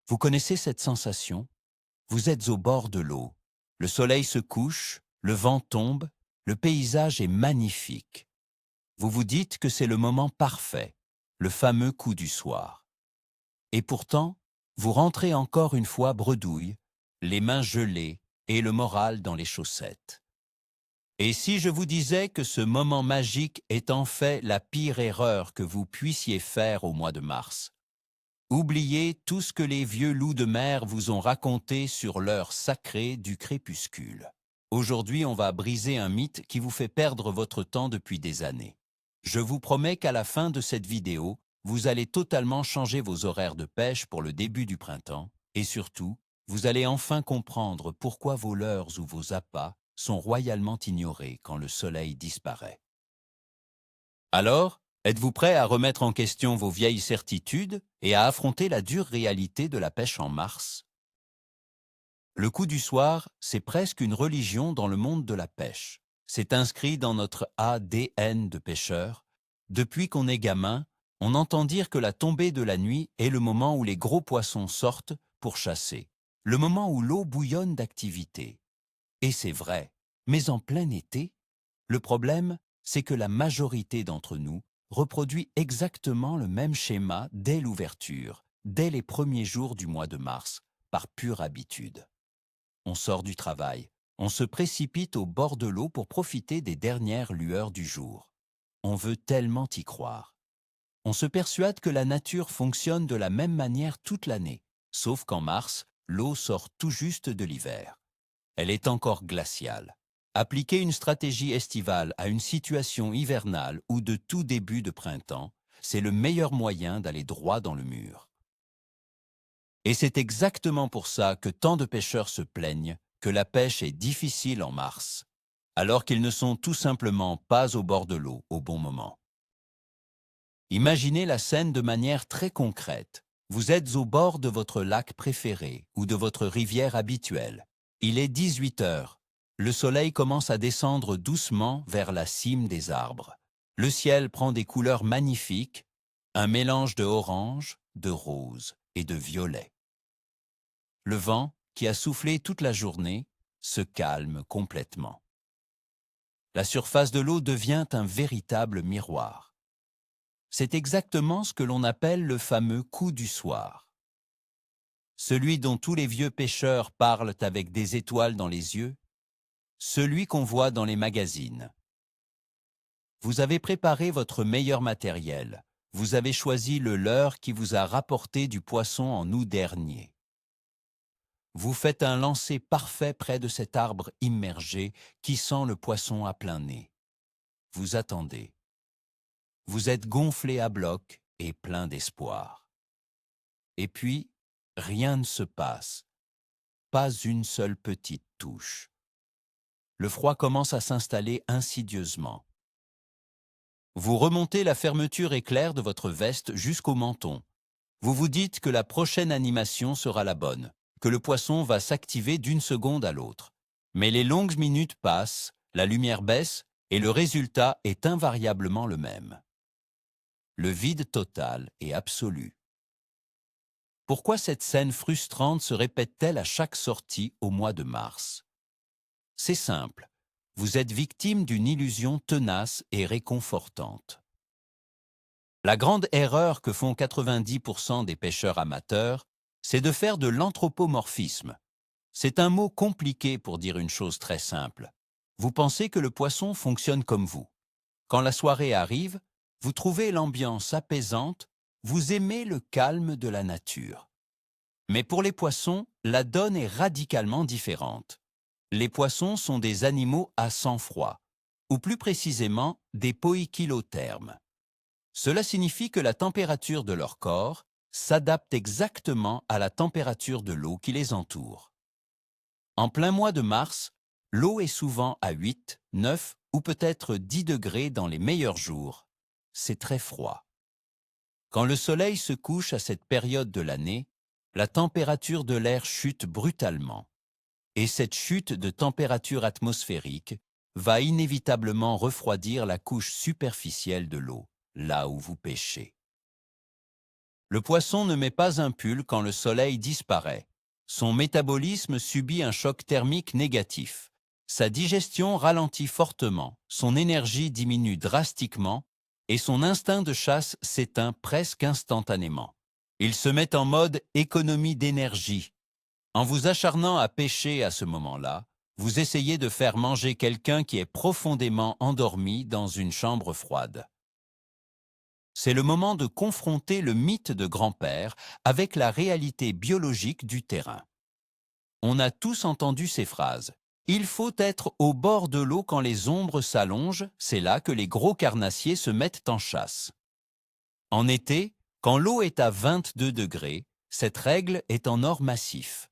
Vous connaissez cette sensation? Vous êtes au bord de l'eau. Le soleil se couche, le vent tombe, le paysage est magnifique. Vous vous dites que c'est le moment parfait, le fameux coup du soir. Et pourtant, vous rentrez encore une fois bredouille, les mains gelées et le moral dans les chaussettes. Et si je vous disais que ce moment magique est en fait la pire erreur que vous puissiez faire au mois de mars? Oubliez tout ce que les vieux loups de mer vous ont raconté sur l'heure sacrée du crépuscule. Aujourd'hui, on va briser un mythe qui vous fait perdre votre temps depuis des années. Je vous promets qu'à la fin de cette vidéo, vous allez totalement changer vos horaires de pêche pour le début du printemps et surtout, vous allez enfin comprendre pourquoi vos leurres ou vos appâts sont royalement ignorés quand le soleil disparaît. Alors, êtes-vous prêt à remettre en question vos vieilles certitudes et à affronter la dure réalité de la pêche en mars? Le coup du soir, c'est presque une religion dans le monde de la pêche. C'est inscrit dans notre ADN de pêcheur. Depuis qu'on est gamin, on entend dire que la tombée de la nuit est le moment où les gros poissons sortent pour chasser, le moment où l'eau bouillonne d'activité. Et c'est vrai, mais en plein été, le problème, c'est que la majorité d'entre nous reproduit exactement le même schéma dès l'ouverture, dès les premiers jours du mois de mars, par pure habitude. On sort du travail, on se précipite au bord de l'eau pour profiter des dernières lueurs du jour. On veut tellement y croire. On se persuade que la nature fonctionne de la même manière toute l'année, sauf qu'en mars, l'eau sort tout juste de l'hiver. Elle est encore glaciale. Appliquer une stratégie estivale à une situation hivernale ou de tout début de printemps, c'est le meilleur moyen d'aller droit dans le mur. Et c'est exactement pour ça que tant de pêcheurs se plaignent que la pêche est difficile en mars, alors qu'ils ne sont tout simplement pas au bord de l'eau au bon moment. Imaginez la scène de manière très concrète. Vous êtes au bord de votre lac préféré ou de votre rivière habituelle. Il est 18 heures. Le soleil commence à descendre doucement vers la cime des arbres. Le ciel prend des couleurs magnifiques, un mélange de orange, de rose et de violet. Le vent, qui a soufflé toute la journée, se calme complètement. La surface de l'eau devient un véritable miroir. C'est exactement ce que l'on appelle le fameux coup du soir. Celui dont tous les vieux pêcheurs parlent avec des étoiles dans les yeux, celui qu'on voit dans les magazines. Vous avez préparé votre meilleur matériel. Vous avez choisi le leurre qui vous a rapporté du poisson en août dernier. Vous faites un lancer parfait près de cet arbre immergé qui sent le poisson à plein nez. Vous attendez. Vous êtes gonflé à bloc et plein d'espoir. Et puis, rien ne se passe. Pas une seule petite touche. Le froid commence à s'installer insidieusement. Vous remontez la fermeture éclair de votre veste jusqu'au menton. Vous vous dites que la prochaine animation sera la bonne, que le poisson va s'activer d'une seconde à l'autre. Mais les longues minutes passent, la lumière baisse et le résultat est invariablement le même. Le vide total et absolu. Pourquoi cette scène frustrante se répète-t-elle à chaque sortie au mois de mars? C'est simple, vous êtes victime d'une illusion tenace et réconfortante. La grande erreur que font 90% des pêcheurs amateurs, c'est de faire de l'anthropomorphisme. C'est un mot compliqué pour dire une chose très simple. Vous pensez que le poisson fonctionne comme vous. Quand la soirée arrive, vous trouvez l'ambiance apaisante, vous aimez le calme de la nature. Mais pour les poissons, la donne est radicalement différente. Les poissons sont des animaux à sang-froid, ou plus précisément des poikilothermes. Cela signifie que la température de leur corps s'adapte exactement à la température de l'eau qui les entoure. En plein mois de mars, l'eau est souvent à 8, 9 ou peut-être 10 degrés dans les meilleurs jours. C'est très froid. Quand le soleil se couche à cette période de l'année, la température de l'air chute brutalement. Et cette chute de température atmosphérique va inévitablement refroidir la couche superficielle de l'eau, là où vous pêchez. Le poisson ne met pas un pull quand le soleil disparaît. Son métabolisme subit un choc thermique négatif. Sa digestion ralentit fortement, son énergie diminue drastiquement et son instinct de chasse s'éteint presque instantanément. Il se met en mode économie d'énergie. En vous acharnant à pêcher à ce moment-là, vous essayez de faire manger quelqu'un qui est profondément endormi dans une chambre froide. C'est le moment de confronter le mythe de grand-père avec la réalité biologique du terrain. On a tous entendu ces phrases. Il faut être au bord de l'eau quand les ombres s'allongent, c'est là que les gros carnassiers se mettent en chasse. En été, quand l'eau est à 22 degrés, cette règle est en or massif.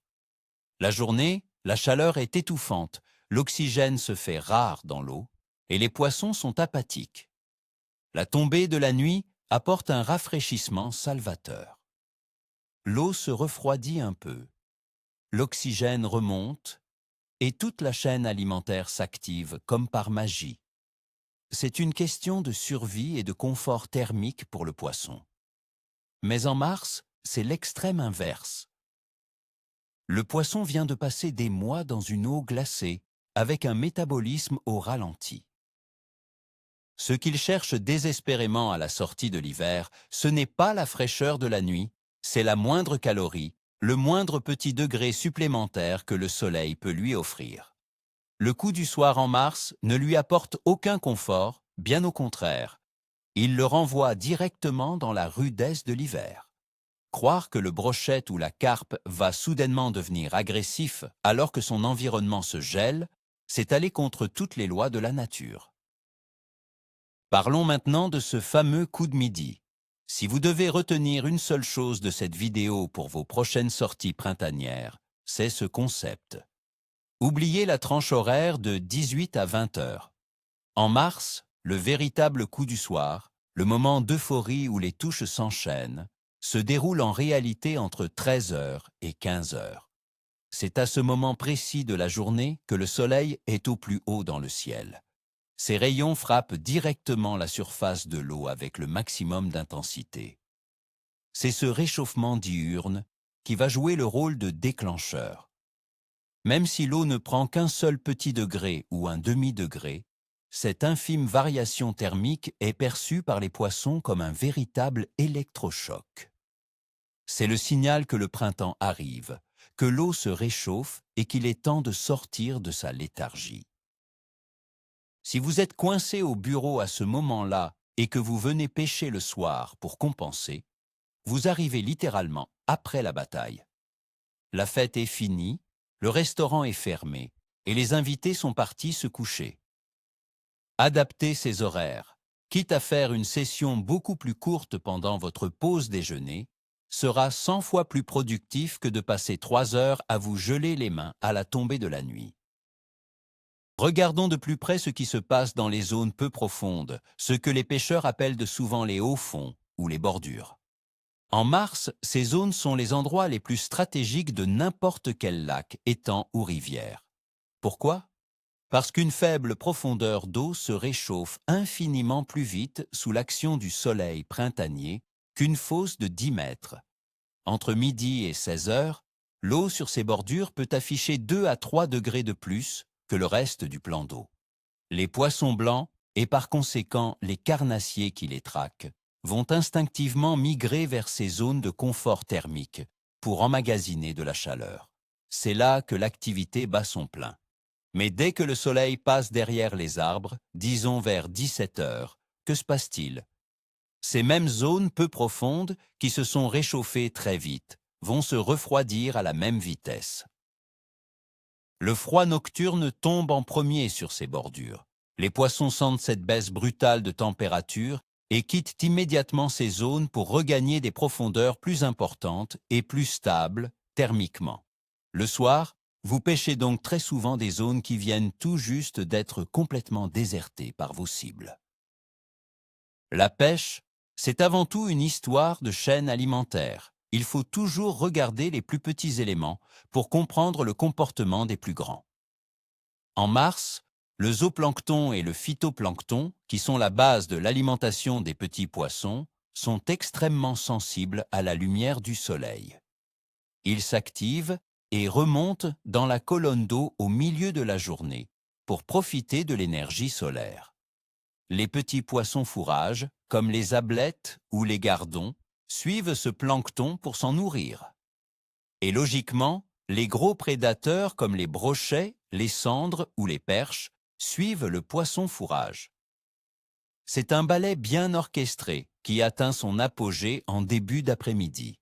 La journée, la chaleur est étouffante, l'oxygène se fait rare dans l'eau et les poissons sont apathiques. La tombée de la nuit apporte un rafraîchissement salvateur. L'eau se refroidit un peu, l'oxygène remonte et toute la chaîne alimentaire s'active comme par magie. C'est une question de survie et de confort thermique pour le poisson. Mais en mars, c'est l'extrême inverse. Le poisson vient de passer des mois dans une eau glacée, avec un métabolisme au ralenti. Ce qu'il cherche désespérément à la sortie de l'hiver, ce n'est pas la fraîcheur de la nuit, c'est la moindre calorie, le moindre petit degré supplémentaire que le soleil peut lui offrir. Le coup du soir en mars ne lui apporte aucun confort, bien au contraire. Il le renvoie directement dans la rudesse de l'hiver. Croire que le brochette ou la carpe va soudainement devenir agressif alors que son environnement se gèle, c'est aller contre toutes les lois de la nature. Parlons maintenant de ce fameux coup de midi. Si vous devez retenir une seule chose de cette vidéo pour vos prochaines sorties printanières, c'est ce concept. Oubliez la tranche horaire de 18 à 20 heures. En mars, le véritable coup du soir, le moment d'euphorie où les touches s'enchaînent, se déroule en réalité entre 13 heures et 15 heures. C'est à ce moment précis de la journée que le soleil est au plus haut dans le ciel. Ses rayons frappent directement la surface de l'eau avec le maximum d'intensité. C'est ce réchauffement diurne qui va jouer le rôle de déclencheur. Même si l'eau ne prend qu'un seul petit degré ou un demi-degré, cette infime variation thermique est perçue par les poissons comme un véritable électrochoc. C'est le signal que le printemps arrive, que l'eau se réchauffe et qu'il est temps de sortir de sa léthargie. Si vous êtes coincé au bureau à ce moment-là et que vous venez pêcher le soir pour compenser, vous arrivez littéralement après la bataille. La fête est finie, le restaurant est fermé et les invités sont partis se coucher. Adaptez ces horaires, quitte à faire une session beaucoup plus courte pendant votre pause déjeuner, sera 100 fois plus productif que de passer 3 heures à vous geler les mains à la tombée de la nuit. Regardons de plus près ce qui se passe dans les zones peu profondes, ce que les pêcheurs appellent de souvent les hauts fonds ou les bordures. En mars, ces zones sont les endroits les plus stratégiques de n'importe quel lac, étang ou rivière. Pourquoi ? Parce qu'une faible profondeur d'eau se réchauffe infiniment plus vite sous l'action du soleil printanier qu'une fosse de 10 mètres. Entre midi et 16 heures, l'eau sur ces bordures peut afficher 2 à 3 degrés de plus que le reste du plan d'eau. Les poissons blancs, et par conséquent les carnassiers qui les traquent, vont instinctivement migrer vers ces zones de confort thermique pour emmagasiner de la chaleur. C'est là que l'activité bat son plein. Mais dès que le soleil passe derrière les arbres, disons vers 17 heures, que se passe-t-il ? Ces mêmes zones peu profondes, qui se sont réchauffées très vite, vont se refroidir à la même vitesse. Le froid nocturne tombe en premier sur ces bordures. Les poissons sentent cette baisse brutale de température et quittent immédiatement ces zones pour regagner des profondeurs plus importantes et plus stables thermiquement. Le soir, vous pêchez donc très souvent des zones qui viennent tout juste d'être complètement désertées par vos cibles. La pêche, c'est avant tout une histoire de chaîne alimentaire. Il faut toujours regarder les plus petits éléments pour comprendre le comportement des plus grands. En mars, le zooplancton et le phytoplancton, qui sont la base de l'alimentation des petits poissons, sont extrêmement sensibles à la lumière du soleil. Ils s'activent et remontent dans la colonne d'eau au milieu de la journée pour profiter de l'énergie solaire. Les petits poissons fourrages, comme les ablettes ou les gardons, suivent ce plancton pour s'en nourrir. Et logiquement, les gros prédateurs comme les brochets, les cendres ou les perches suivent le poisson fourrage. C'est un ballet bien orchestré qui atteint son apogée en début d'après-midi.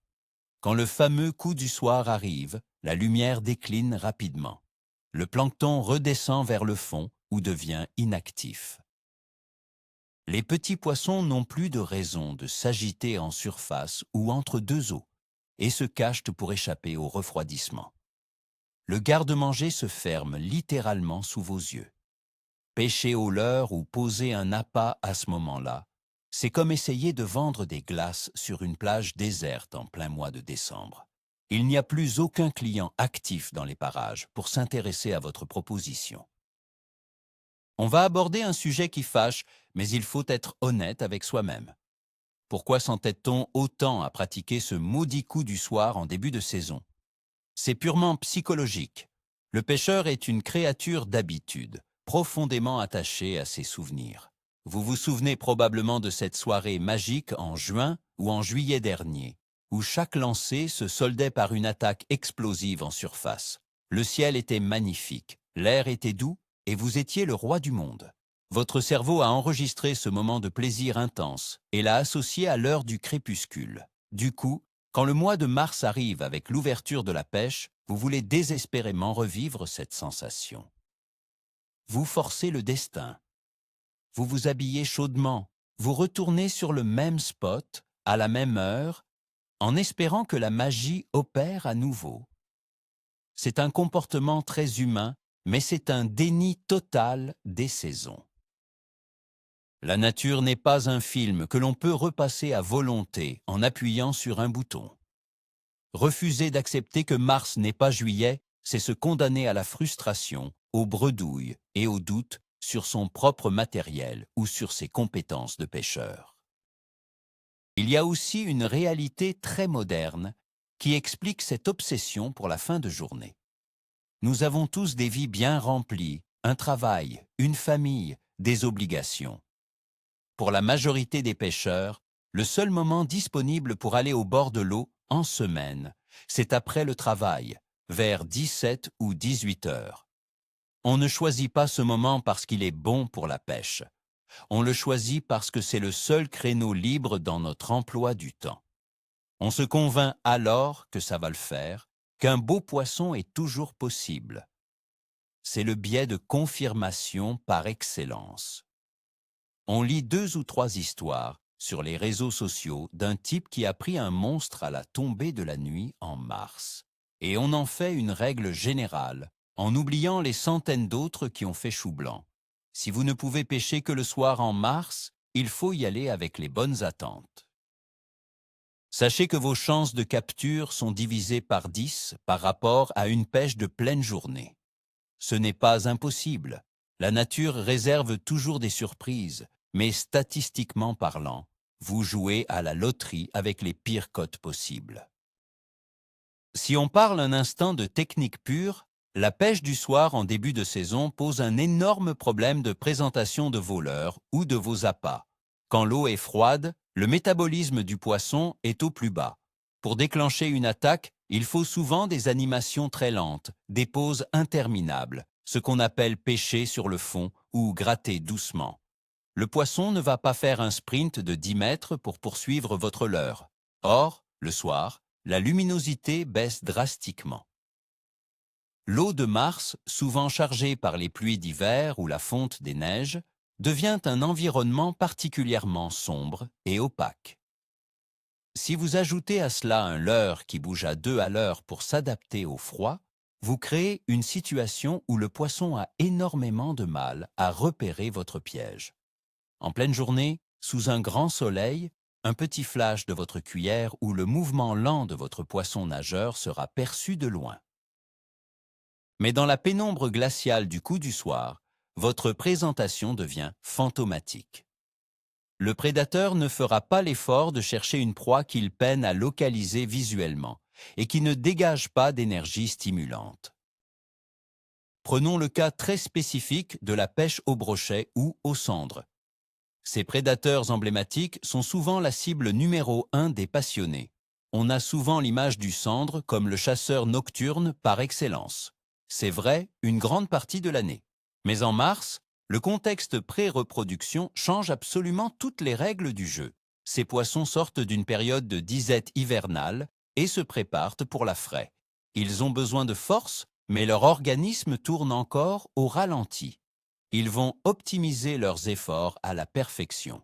Quand le fameux coup du soir arrive, la lumière décline rapidement. Le plancton redescend vers le fond ou devient inactif. Les petits poissons n'ont plus de raison de s'agiter en surface ou entre deux eaux et se cachent pour échapper au refroidissement. Le garde-manger se ferme littéralement sous vos yeux. Pêcher au leurre ou poser un appât à ce moment-là, c'est comme essayer de vendre des glaces sur une plage déserte en plein mois de décembre. Il n'y a plus aucun client actif dans les parages pour s'intéresser à votre proposition. On va aborder un sujet qui fâche, mais il faut être honnête avec soi-même. Pourquoi s'entête-t-on autant à pratiquer ce maudit coup du soir en début de saison? C'est purement psychologique. Le pêcheur est une créature d'habitude, profondément attachée à ses souvenirs. Vous vous souvenez probablement de cette soirée magique en juin ou en juillet dernier, où chaque lancer se soldait par une attaque explosive en surface. Le ciel était magnifique, l'air était doux et vous étiez le roi du monde. Votre cerveau a enregistré ce moment de plaisir intense et l'a associé à l'heure du crépuscule. Du coup, quand le mois de mars arrive avec l'ouverture de la pêche, vous voulez désespérément revivre cette sensation. Vous forcez le destin. Vous vous habillez chaudement. Vous retournez sur le même spot, à la même heure, en espérant que la magie opère à nouveau. C'est un comportement très humain, mais c'est un déni total des saisons. La nature n'est pas un film que l'on peut repasser à volonté en appuyant sur un bouton. Refuser d'accepter que mars n'est pas juillet, c'est se condamner à la frustration, aux bredouilles et aux doutes sur son propre matériel ou sur ses compétences de pêcheur. Il y a aussi une réalité très moderne qui explique cette obsession pour la fin de journée. Nous avons tous des vies bien remplies, un travail, une famille, des obligations. Pour la majorité des pêcheurs, le seul moment disponible pour aller au bord de l'eau en semaine, c'est après le travail, vers 17 ou 18 heures. On ne choisit pas ce moment parce qu'il est bon pour la pêche. On le choisit parce que c'est le seul créneau libre dans notre emploi du temps. On se convainc alors que ça va le faire, qu'un beau poisson est toujours possible. C'est le biais de confirmation par excellence. On lit 2 ou 3 histoires sur les réseaux sociaux d'un type qui a pris un monstre à la tombée de la nuit en mars. Et on en fait une règle générale, en oubliant les centaines d'autres qui ont fait chou blanc. Si vous ne pouvez pêcher que le soir en mars, il faut y aller avec les bonnes attentes. Sachez que vos chances de capture sont divisées par 10 par rapport à une pêche de pleine journée. Ce n'est pas impossible. La nature réserve toujours des surprises, mais statistiquement parlant, vous jouez à la loterie avec les pires cotes possibles. Si on parle un instant de technique pure, la pêche du soir en début de saison pose un énorme problème de présentation de vos leurres ou de vos appâts. Quand l'eau est froide, le métabolisme du poisson est au plus bas. Pour déclencher une attaque, il faut souvent des animations très lentes, des pauses interminables, ce qu'on appelle pêcher sur le fond ou gratter doucement. Le poisson ne va pas faire un sprint de 10 mètres pour poursuivre votre leurre. Or, le soir, la luminosité baisse drastiquement. L'eau de mars, souvent chargée par les pluies d'hiver ou la fonte des neiges, devient un environnement particulièrement sombre et opaque. Si vous ajoutez à cela un leurre qui bouge à 2 à l'heure pour s'adapter au froid, vous créez une situation où le poisson a énormément de mal à repérer votre piège. En pleine journée, sous un grand soleil, un petit flash de votre cuillère ou le mouvement lent de votre poisson nageur sera perçu de loin. Mais dans la pénombre glaciale du coup du soir, votre présentation devient fantomatique. Le prédateur ne fera pas l'effort de chercher une proie qu'il peine à localiser visuellement et qui ne dégage pas d'énergie stimulante. Prenons le cas très spécifique de la pêche au brochet ou aux cendres. Ces prédateurs emblématiques sont souvent la cible numéro 1 des passionnés. On a souvent l'image du cendre comme le chasseur nocturne par excellence. C'est vrai une grande partie de l'année. Mais en mars, le contexte pré-reproduction change absolument toutes les règles du jeu. Ces poissons sortent d'une période de disette hivernale et se préparent pour la fraie. Ils ont besoin de force, mais leur organisme tourne encore au ralenti. Ils vont optimiser leurs efforts à la perfection.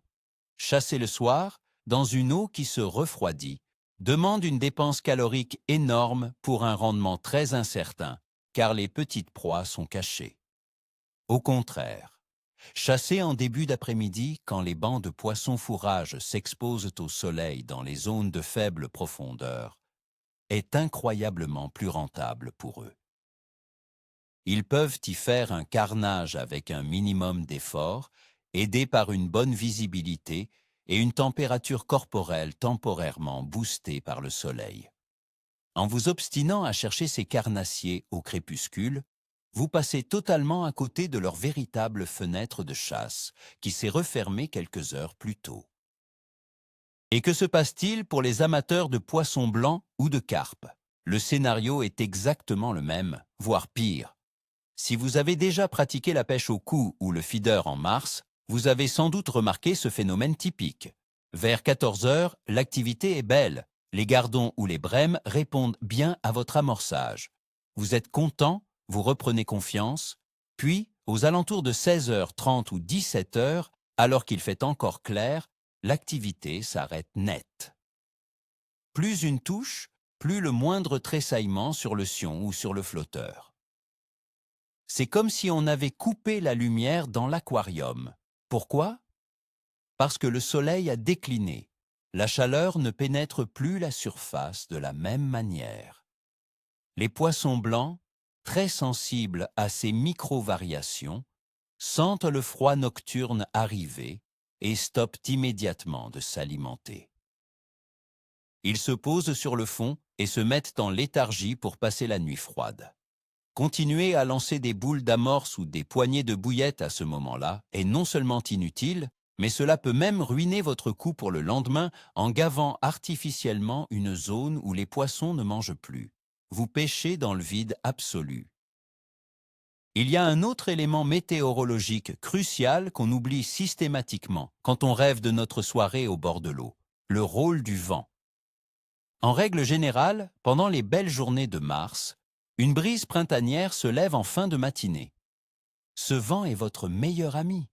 Chasser le soir, dans une eau qui se refroidit, demande une dépense calorique énorme pour un rendement très incertain, car les petites proies sont cachées. Au contraire, chasser en début d'après-midi quand les bancs de poissons fourrage s'exposent au soleil dans les zones de faible profondeur est incroyablement plus rentable pour eux. Ils peuvent y faire un carnage avec un minimum d'effort, aidés par une bonne visibilité et une température corporelle temporairement boostée par le soleil. En vous obstinant à chercher ces carnassiers au crépuscule, vous passez totalement à côté de leur véritable fenêtre de chasse, qui s'est refermée quelques heures plus tôt. Et que se passe-t-il pour les amateurs de poissons blancs ou de carpes? Le scénario est exactement le même, voire pire. Si vous avez déjà pratiqué la pêche au coup ou le feeder en mars, vous avez sans doute remarqué ce phénomène typique. Vers 14 heures, l'activité est belle. Les gardons ou les brèmes répondent bien à votre amorçage. Vous êtes content, vous reprenez confiance, puis, aux alentours de 16h30 ou 17h, alors qu'il fait encore clair, l'activité s'arrête net. Plus une touche, plus le moindre tressaillement sur le sion ou sur le flotteur. C'est comme si on avait coupé la lumière dans l'aquarium. Pourquoi? Parce que le soleil a décliné. La chaleur ne pénètre plus la surface de la même manière. Les poissons blancs, très sensibles à ces micro-variations, sentent le froid nocturne arriver et stoppent immédiatement de s'alimenter. Ils se posent sur le fond et se mettent en léthargie pour passer la nuit froide. Continuer à lancer des boules d'amorce ou des poignées de bouillettes à ce moment-là est non seulement inutile, mais cela peut même ruiner votre coup pour le lendemain en gavant artificiellement une zone où les poissons ne mangent plus. Vous pêchez dans le vide absolu. Il y a un autre élément météorologique crucial qu'on oublie systématiquement quand on rêve de notre soirée au bord de l'eau, le rôle du vent. En règle générale, pendant les belles journées de mars, une brise printanière se lève en fin de matinée. Ce vent est votre meilleur ami.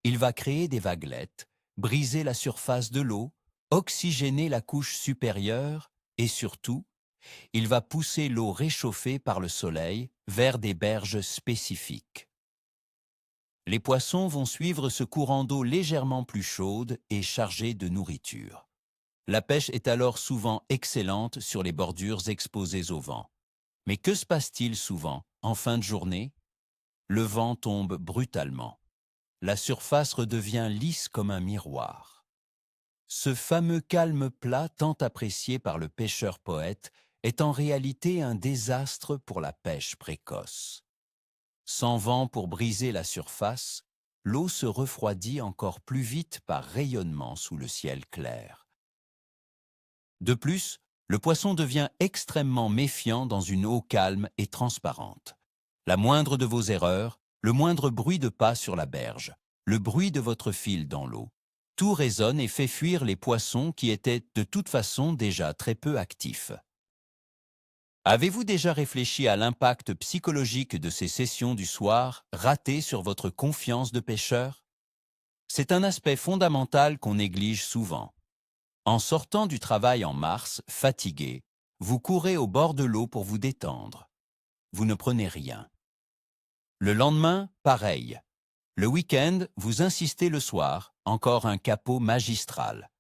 Il va créer des vaguelettes, briser la surface de l'eau, oxygéner la couche supérieure et surtout, il va pousser l'eau réchauffée par le soleil vers des berges spécifiques. Les poissons vont suivre ce courant d'eau légèrement plus chaude et chargée de nourriture. La pêche est alors souvent excellente sur les bordures exposées au vent. Mais que se passe-t-il souvent en fin de journée? Le vent tombe brutalement. La surface redevient lisse comme un miroir. Ce fameux calme plat tant apprécié par le pêcheur-poète est en réalité un désastre pour la pêche précoce. Sans vent pour briser la surface, l'eau se refroidit encore plus vite par rayonnement sous le ciel clair. De plus, le poisson devient extrêmement méfiant dans une eau calme et transparente. La moindre de vos erreurs, le moindre bruit de pas sur la berge, le bruit de votre fil dans l'eau, tout résonne et fait fuir les poissons qui étaient de toute façon déjà très peu actifs. Avez-vous déjà réfléchi à l'impact psychologique de ces sessions du soir ratées sur votre confiance de pêcheur? C'est un aspect fondamental qu'on néglige souvent. En sortant du travail en mars, fatigué, vous courez au bord de l'eau pour vous détendre. Vous ne prenez rien. Le lendemain, pareil. Le week-end, vous insistez le soir, encore un capot magistral.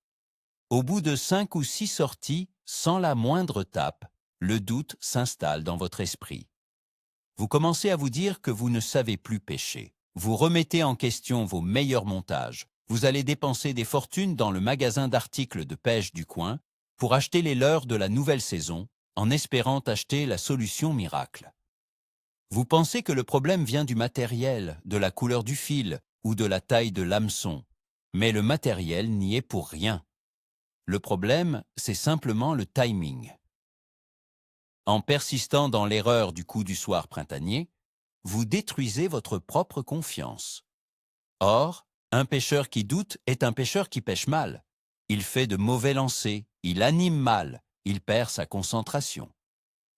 Au bout de 5 ou 6 sorties, sans la moindre tape, le doute s'installe dans votre esprit. Vous commencez à vous dire que vous ne savez plus pêcher. Vous remettez en question vos meilleurs montages, Vous allez dépenser des fortunes dans le magasin d'articles de pêche du coin pour acheter les leurres de la nouvelle saison, en espérant acheter la solution miracle. Vous pensez que le problème vient du matériel, de la couleur du fil ou de la taille de l'hameçon, mais le matériel n'y est pour rien. Le problème, c'est simplement le timing. En persistant dans l'erreur du coup du soir printanier, vous détruisez votre propre confiance. Or, un pêcheur qui doute est un pêcheur qui pêche mal. Il fait de mauvais lancers, il anime mal, il perd sa concentration.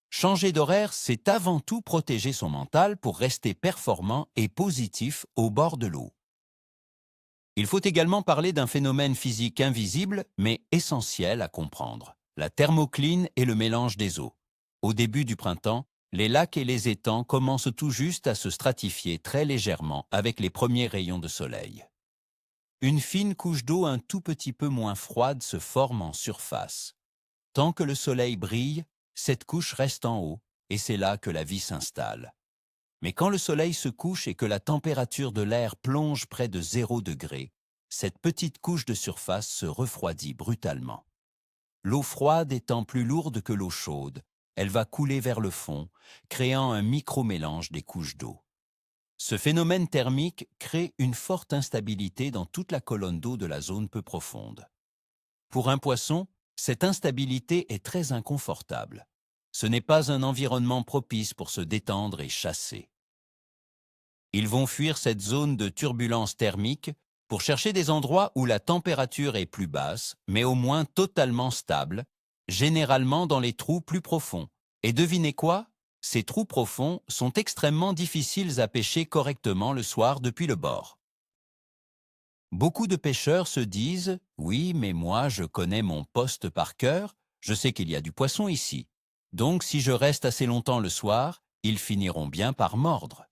Changer d'horaire, c'est avant tout protéger son mental pour rester performant et positif au bord de l'eau. Il faut également parler d'un phénomène physique invisible, mais essentiel à comprendre, la thermocline et le mélange des eaux. Au début du printemps, les lacs et les étangs commencent tout juste à se stratifier très légèrement avec les premiers rayons de soleil. Une fine couche d'eau un tout petit peu moins froide se forme en surface. Tant que le soleil brille, cette couche reste en haut, et c'est là que la vie s'installe. Mais quand le soleil se couche et que la température de l'air plonge près de 0 degré, cette petite couche de surface se refroidit brutalement. L'eau froide étant plus lourde que l'eau chaude, elle va couler vers le fond, créant un micro-mélange des couches d'eau. Ce phénomène thermique crée une forte instabilité dans toute la colonne d'eau de la zone peu profonde. Pour un poisson, cette instabilité est très inconfortable. Ce n'est pas un environnement propice pour se détendre et chasser. Ils vont fuir cette zone de turbulence thermique pour chercher des endroits où la température est plus basse, mais au moins totalement stable, généralement dans les trous plus profonds. Et devinez quoi? Ces trous profonds sont extrêmement difficiles à pêcher correctement le soir depuis le bord. Beaucoup de pêcheurs se disent « Oui, mais moi je connais mon poste par cœur, je sais qu'il y a du poisson ici. Donc si je reste assez longtemps le soir, ils finiront bien par mordre. »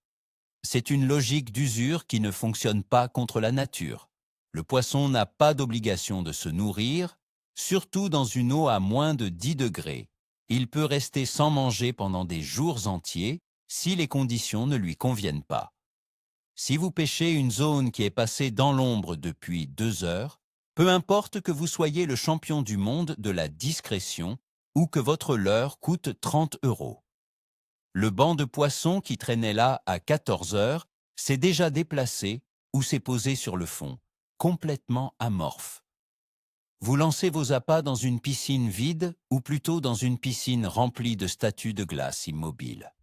C'est une logique d'usure qui ne fonctionne pas contre la nature. Le poisson n'a pas d'obligation de se nourrir, surtout dans une eau à moins de 10 degrés. Il peut rester sans manger pendant des jours entiers si les conditions ne lui conviennent pas. Si vous pêchez une zone qui est passée dans l'ombre depuis 2 heures, peu importe que vous soyez le champion du monde de la discrétion ou que votre leurre coûte 30 €. Le banc de poissons qui traînait là à 14 heures s'est déjà déplacé ou s'est posé sur le fond, complètement amorphe. Vous lancez vos appâts dans une piscine vide ou plutôt dans une piscine remplie de statues de glace immobiles.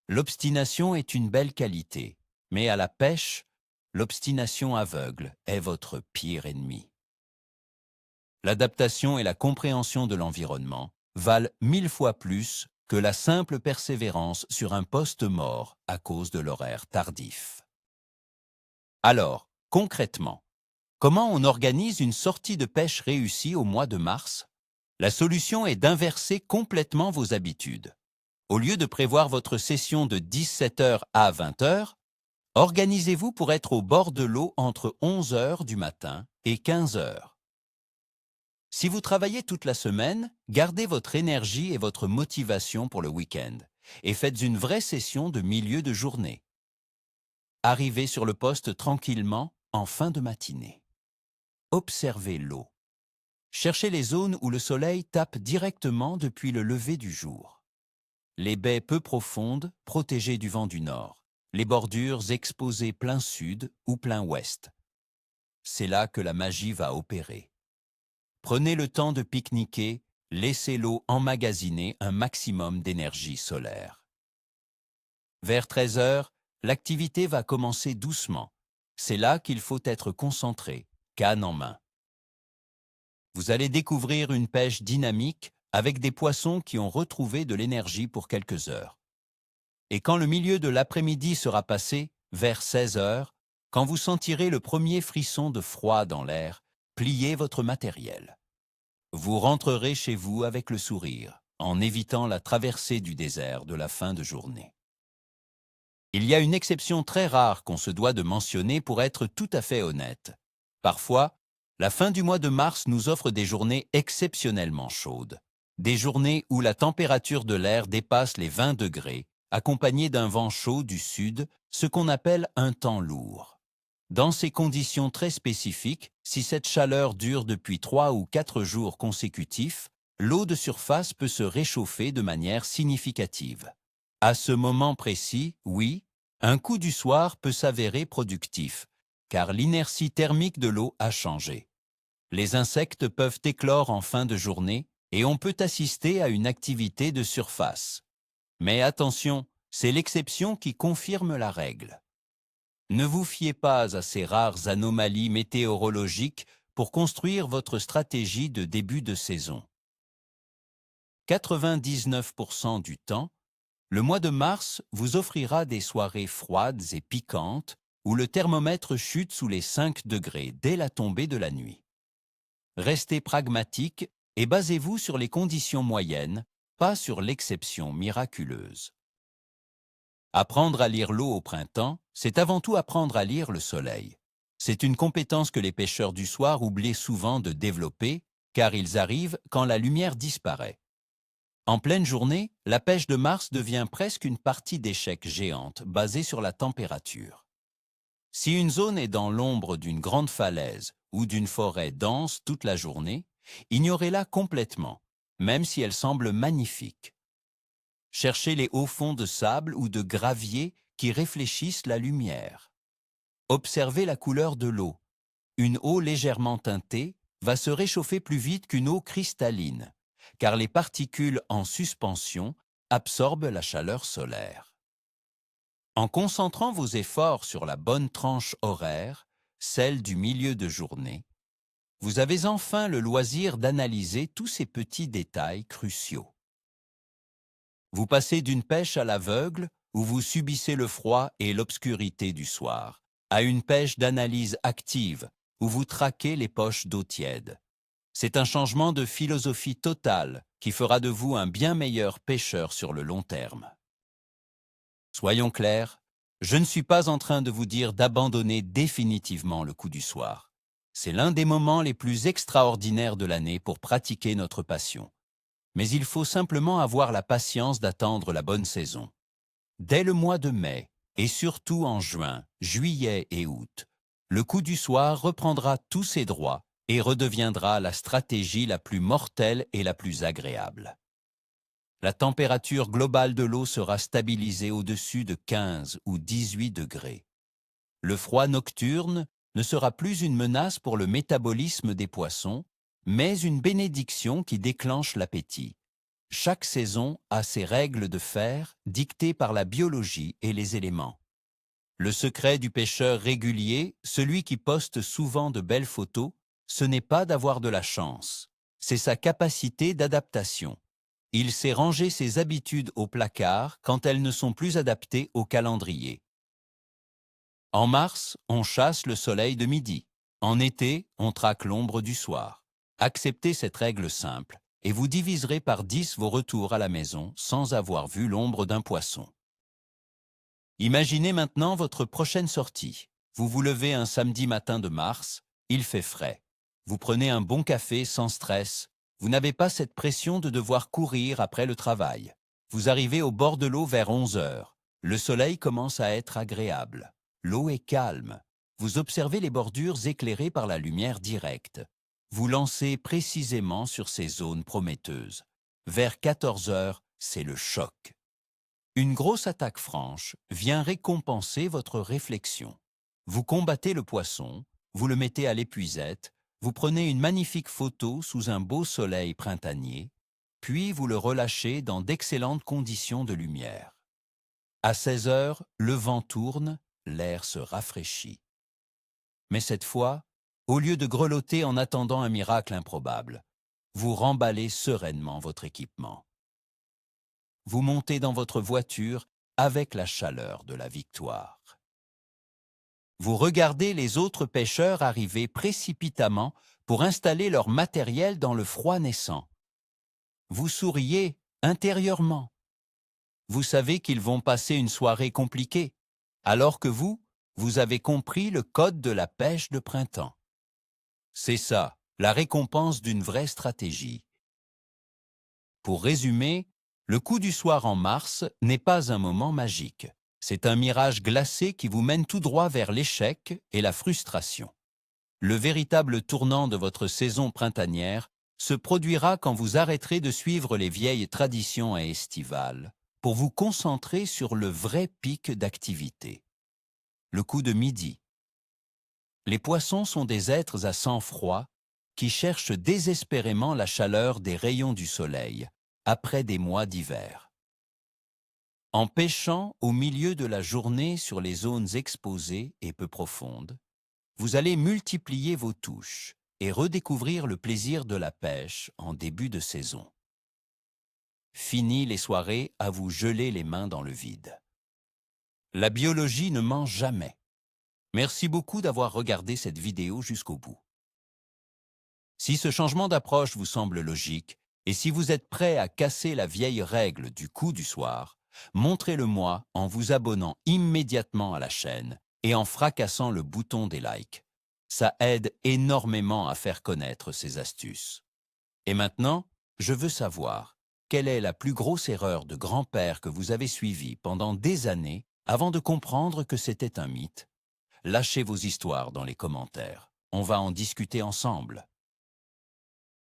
L'obstination est une belle qualité, mais à la pêche, l'obstination aveugle est votre pire ennemi. L'adaptation et la compréhension de l'environnement valent 1000 fois plus que la simple persévérance sur un poste mort à cause de l'horaire tardif. Alors, concrètement, comment on organise une sortie de pêche réussie au mois de mars? La solution est d'inverser complètement vos habitudes. Au lieu de prévoir votre session de 17 heures à 20 heures, organisez-vous pour être au bord de l'eau entre 11 heures du matin et 15 heures. Si vous travaillez toute la semaine, gardez votre énergie et votre motivation pour le week-end et faites une vraie session de milieu de journée. Arrivez sur le poste tranquillement en fin de matinée. Observez l'eau. Cherchez les zones où le soleil tape directement depuis le lever du jour. Les baies peu profondes, protégées du vent du nord. Les bordures exposées plein sud ou plein ouest. C'est là que la magie va opérer. Prenez le temps de pique-niquer, laissez l'eau emmagasiner un maximum d'énergie solaire. Vers 13 heures, l'activité va commencer doucement. C'est là qu'il faut être concentré, canne en main. Vous allez découvrir une pêche dynamique avec des poissons qui ont retrouvé de l'énergie pour quelques heures. Et quand le milieu de l'après-midi sera passé, vers 16 heures, quand vous sentirez le premier frisson de froid dans l'air, pliez votre matériel. Vous rentrerez chez vous avec le sourire, en évitant la traversée du désert de la fin de journée. Il y a une exception très rare qu'on se doit de mentionner pour être tout à fait honnête. Parfois, la fin du mois de mars nous offre des journées exceptionnellement chaudes. Des journées où la température de l'air dépasse les 20 degrés, accompagnées d'un vent chaud du sud, ce qu'on appelle un temps lourd. Dans ces conditions très spécifiques, si cette chaleur dure depuis 3 ou 4 jours consécutifs, l'eau de surface peut se réchauffer de manière significative. À ce moment précis, oui, un coup du soir peut s'avérer productif, car l'inertie thermique de l'eau a changé. Les insectes peuvent éclore en fin de journée et on peut assister à une activité de surface. Mais attention, c'est l'exception qui confirme la règle. Ne vous fiez pas à ces rares anomalies météorologiques pour construire votre stratégie de début de saison. 99% du temps, le mois de mars vous offrira des soirées froides et piquantes où le thermomètre chute sous les 5 degrés dès la tombée de la nuit. Restez pragmatique et basez-vous sur les conditions moyennes, pas sur l'exception miraculeuse. Apprendre à lire l'eau au printemps, c'est avant tout apprendre à lire le soleil. C'est une compétence que les pêcheurs du soir oublient souvent de développer, car ils arrivent quand la lumière disparaît. En pleine journée, la pêche de mars devient presque une partie d'échecs géante basée sur la température. Si une zone est dans l'ombre d'une grande falaise ou d'une forêt dense toute la journée, ignorez-la complètement, même si elle semble magnifique. Cherchez les hauts fonds de sable ou de gravier qui réfléchissent la lumière. Observez la couleur de l'eau. Une eau légèrement teintée va se réchauffer plus vite qu'une eau cristalline, car les particules en suspension absorbent la chaleur solaire. En concentrant vos efforts sur la bonne tranche horaire, celle du milieu de journée, vous avez enfin le loisir d'analyser tous ces petits détails cruciaux. Vous passez d'une pêche à l'aveugle, où vous subissez le froid et l'obscurité du soir, à une pêche d'analyse active, où vous traquez les poches d'eau tiède. C'est un changement de philosophie totale qui fera de vous un bien meilleur pêcheur sur le long terme. Soyons clairs, je ne suis pas en train de vous dire d'abandonner définitivement le coup du soir. C'est l'un des moments les plus extraordinaires de l'année pour pratiquer notre passion. Mais il faut simplement avoir la patience d'attendre la bonne saison. Dès le mois de mai, et surtout en juin, juillet et août, le coup du soir reprendra tous ses droits et redeviendra la stratégie la plus mortelle et la plus agréable. La température globale de l'eau sera stabilisée au-dessus de 15 ou 18 degrés. Le froid nocturne ne sera plus une menace pour le métabolisme des poissons, mais une bénédiction qui déclenche l'appétit. Chaque saison a ses règles de fer dictées par la biologie et les éléments. Le secret du pêcheur régulier, celui qui poste souvent de belles photos, ce n'est pas d'avoir de la chance, c'est sa capacité d'adaptation. Il sait ranger ses habitudes au placard quand elles ne sont plus adaptées au calendrier. En mars, on chasse le soleil de midi. En été, on traque l'ombre du soir. Acceptez cette règle simple et vous diviserez par 10 vos retours à la maison sans avoir vu l'ombre d'un poisson. Imaginez maintenant votre prochaine sortie. Vous vous levez un samedi matin de mars, il fait frais. Vous prenez un bon café sans stress. Vous n'avez pas cette pression de devoir courir après le travail. Vous arrivez au bord de l'eau vers 11 heures. Le soleil commence à être agréable. L'eau est calme. Vous observez les bordures éclairées par la lumière directe. Vous lancez précisément sur ces zones prometteuses. Vers 14 heures, c'est le choc. Une grosse attaque franche vient récompenser votre réflexion. Vous combattez le poisson, vous le mettez à l'épuisette, vous prenez une magnifique photo sous un beau soleil printanier, puis vous le relâchez dans d'excellentes conditions de lumière. À 16 heures, le vent tourne, l'air se rafraîchit. Mais cette fois, au lieu de grelotter en attendant un miracle improbable, vous remballez sereinement votre équipement. Vous montez dans votre voiture avec la chaleur de la victoire. Vous regardez les autres pêcheurs arriver précipitamment pour installer leur matériel dans le froid naissant. Vous souriez intérieurement. Vous savez qu'ils vont passer une soirée compliquée, alors que vous avez compris le code de la pêche de printemps. C'est ça, la récompense d'une vraie stratégie. Pour résumer, le coup du soir en mars n'est pas un moment magique. C'est un mirage glacé qui vous mène tout droit vers l'échec et la frustration. Le véritable tournant de votre saison printanière se produira quand vous arrêterez de suivre les vieilles traditions estivales pour vous concentrer sur le vrai pic d'activité. Le coup de midi. Les poissons sont des êtres à sang froid qui cherchent désespérément la chaleur des rayons du soleil après des mois d'hiver. En pêchant au milieu de la journée sur les zones exposées et peu profondes, vous allez multiplier vos touches et redécouvrir le plaisir de la pêche en début de saison. Fini les soirées à vous geler les mains dans le vide. La biologie ne ment jamais. Merci beaucoup d'avoir regardé cette vidéo jusqu'au bout. Si ce changement d'approche vous semble logique, et si vous êtes prêt à casser la vieille règle du coup du soir, montrez-le-moi en vous abonnant immédiatement à la chaîne et en fracassant le bouton des likes. Ça aide énormément à faire connaître ces astuces. Et maintenant, je veux savoir, quelle est la plus grosse erreur de grand-père que vous avez suivie pendant des années avant de comprendre que c'était un mythe? Lâchez vos histoires dans les commentaires. On va en discuter ensemble.